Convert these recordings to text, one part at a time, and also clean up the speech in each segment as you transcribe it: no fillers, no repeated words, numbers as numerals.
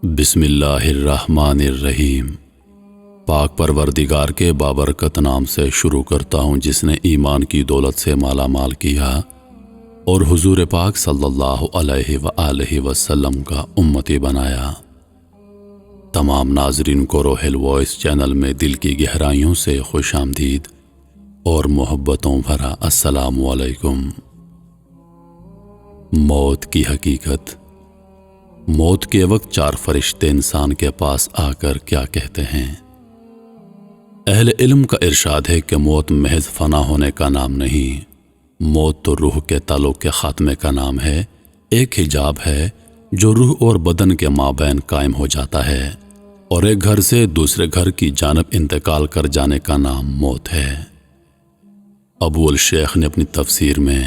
بسم اللہ الرحمن الرحیم۔ پاک پروردگار کے بابرکت نام سے شروع کرتا ہوں جس نے ایمان کی دولت سے مالا مال کیا اور حضور پاک صلی اللہ علیہ وآلہ وسلم کا امتی بنایا۔ تمام ناظرین کو روحل وائس چینل میں دل کی گہرائیوں سے خوش آمدید اور محبتوں بھرا السلام علیکم۔ موت کی حقیقت۔ موت کے وقت چار فرشتے انسان کے پاس آ کر کیا کہتے ہیں؟ اہل علم کا ارشاد ہے کہ موت محض فنا ہونے کا نام نہیں، موت تو روح کے تعلق کے خاتمے کا نام ہے، ایک حجاب ہے جو روح اور بدن کے مابین قائم ہو جاتا ہے، اور ایک گھر سے دوسرے گھر کی جانب انتقال کر جانے کا نام موت ہے۔ ابو الشیخ نے اپنی تفسیر میں،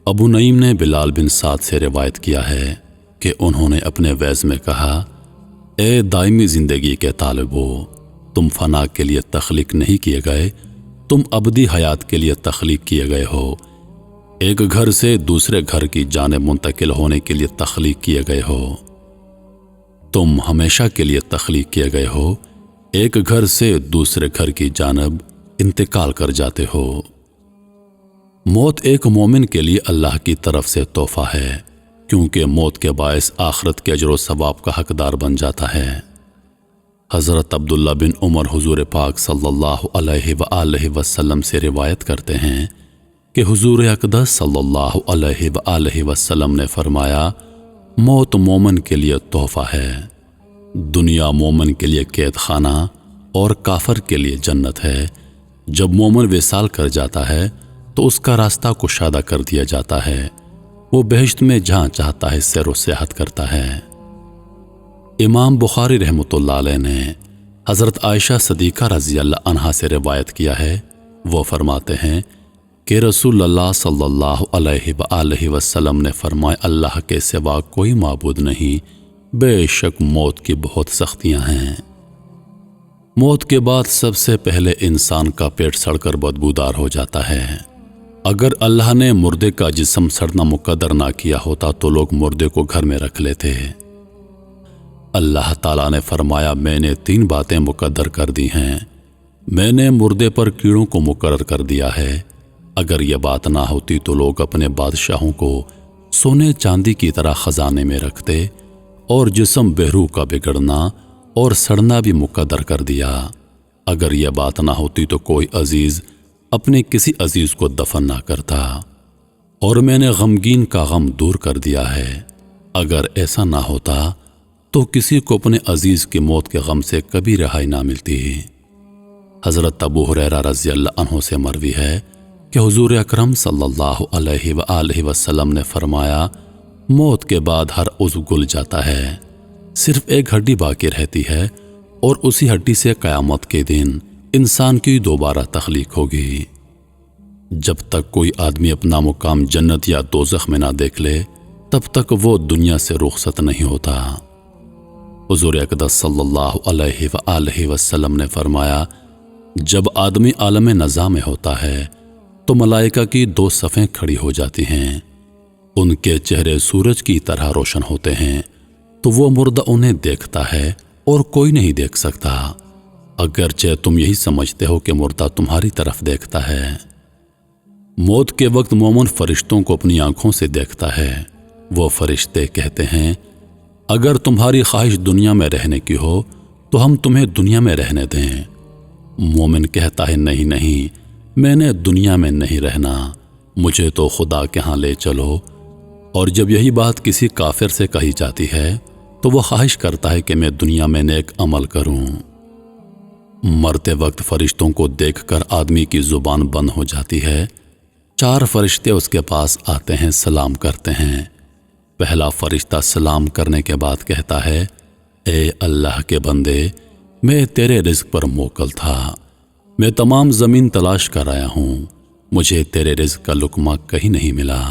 ابو نعیم نے بلال بن سعد سے روایت کیا ہے کہ انہوں نے اپنے وعظ میں کہا، اے دائمی زندگی کے طالبو، تم فنا کے لیے تخلیق نہیں کیے گئے، تم ابدی حیات کے لیے تخلیق کیے گئے ہو، ایک گھر سے دوسرے گھر کی جانب منتقل ہونے کے لیے تخلیق کیے گئے ہو، تم ہمیشہ کے لیے تخلیق کیے گئے ہو، ایک گھر سے دوسرے گھر کی جانب انتقال کر جاتے ہو۔ موت ایک مومن کے لیے اللہ کی طرف سے تحفہ ہے، کیونکہ موت کے باعث آخرت کے اجر و ثواب کا حقدار بن جاتا ہے۔ حضرت عبداللہ بن عمر حضور پاک صلی اللہ علیہ وآلہ وسلم سے روایت کرتے ہیں کہ حضور اقدس صلی اللہ علیہ وآلہ وسلم نے فرمایا، موت مومن کے لیے تحفہ ہے، دنیا مومن کے لیے قید خانہ اور کافر کے لیے جنت ہے۔ جب مومن وصال کر جاتا ہے تو اس کا راستہ کشادہ کر دیا جاتا ہے، وہ بہشت میں جہاں چاہتا ہے سیر و سیاحت کرتا ہے۔ امام بخاری رحمۃ اللہ علیہ نے حضرت عائشہ صدیقہ رضی اللہ عنہا سے روایت کیا ہے، وہ فرماتے ہیں کہ رسول اللہ صلی اللہ علیہ وآلہ وسلم نے فرمایا، اللہ کے سوا کوئی معبود نہیں، بے شک موت کی بہت سختیاں ہیں۔ موت کے بعد سب سے پہلے انسان کا پیٹ سڑ کر بدبودار ہو جاتا ہے۔ اگر اللہ نے مردے کا جسم سڑنا مقدر نہ کیا ہوتا تو لوگ مردے کو گھر میں رکھ لیتے۔ اللہ تعالیٰ نے فرمایا، میں نے 3 باتیں مقدر کر دی ہیں، میں نے مردے پر کیڑوں کو مقرر کر دیا ہے، اگر یہ بات نہ ہوتی تو لوگ اپنے بادشاہوں کو سونے چاندی کی طرح خزانے میں رکھتے، اور جسم بہروح کا بگڑنا اور سڑنا بھی مقدر کر دیا۔ اگر یہ بات نہ ہوتی تو کوئی عزیز اپنے کسی عزیز کو دفن نہ کرتا، اور میں نے غمگین کا غم دور کر دیا ہے، اگر ایسا نہ ہوتا تو کسی کو اپنے عزیز کی موت کے غم سے کبھی رہائی نہ ملتی۔ حضرت ابو ہریرہ رضی اللہ عنہ سے مروی ہے کہ حضور اکرم صلی اللہ علیہ وآلہ وسلم نے فرمایا، موت کے بعد ہر عضو گل جاتا ہے، صرف ایک ہڈی باقی رہتی ہے، اور اسی ہڈی سے قیامت کے دن انسان کی دوبارہ تخلیق ہوگی۔ جب تک کوئی آدمی اپنا مقام جنت یا دوزخ میں نہ دیکھ لے تب تک وہ دنیا سے رخصت نہیں ہوتا۔ حضور اقدس صلی اللہ علیہ وآلہ وسلم نے فرمایا، جب آدمی عالم نزا میں ہوتا ہے تو ملائکہ کی 2 صفیں کھڑی ہو جاتی ہیں، ان کے چہرے سورج کی طرح روشن ہوتے ہیں، تو وہ مردہ انہیں دیکھتا ہے اور کوئی نہیں دیکھ سکتا، اگرچہ تم یہی سمجھتے ہو کہ مردہ تمہاری طرف دیکھتا ہے۔ موت کے وقت مومن فرشتوں کو اپنی آنکھوں سے دیکھتا ہے، وہ فرشتے کہتے ہیں، اگر تمہاری خواہش دنیا میں رہنے کی ہو تو ہم تمہیں دنیا میں رہنے دیں۔ مومن کہتا ہے، نہیں نہیں، میں نے دنیا میں نہیں رہنا، مجھے تو خدا کے ہاں لے چلو۔ اور جب یہی بات کسی کافر سے کہی جاتی ہے تو وہ خواہش کرتا ہے کہ میں دنیا میں نیک عمل کروں۔ مرتے وقت فرشتوں کو دیکھ کر آدمی کی زبان بند ہو جاتی ہے۔ 4 فرشتے اس کے پاس آتے ہیں، سلام کرتے ہیں۔ پہلا فرشتہ سلام کرنے کے بعد کہتا ہے، اے اللہ کے بندے، میں تیرے رزق پر موکل تھا، میں تمام زمین تلاش کر آیا ہوں، مجھے تیرے رزق کا لقمہ کہیں نہیں ملا۔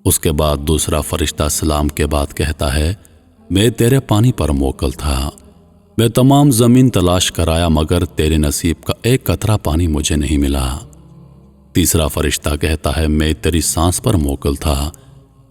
اس کے بعد دوسرا فرشتہ سلام کے بعد کہتا ہے، میں تیرے پانی پر موکل تھا، میں تمام زمین تلاش کر آیا مگر تیرے نصیب کا ایک قطرہ پانی مجھے نہیں ملا۔ تیسرا فرشتہ کہتا ہے، میں تیری سانس پر موکل تھا،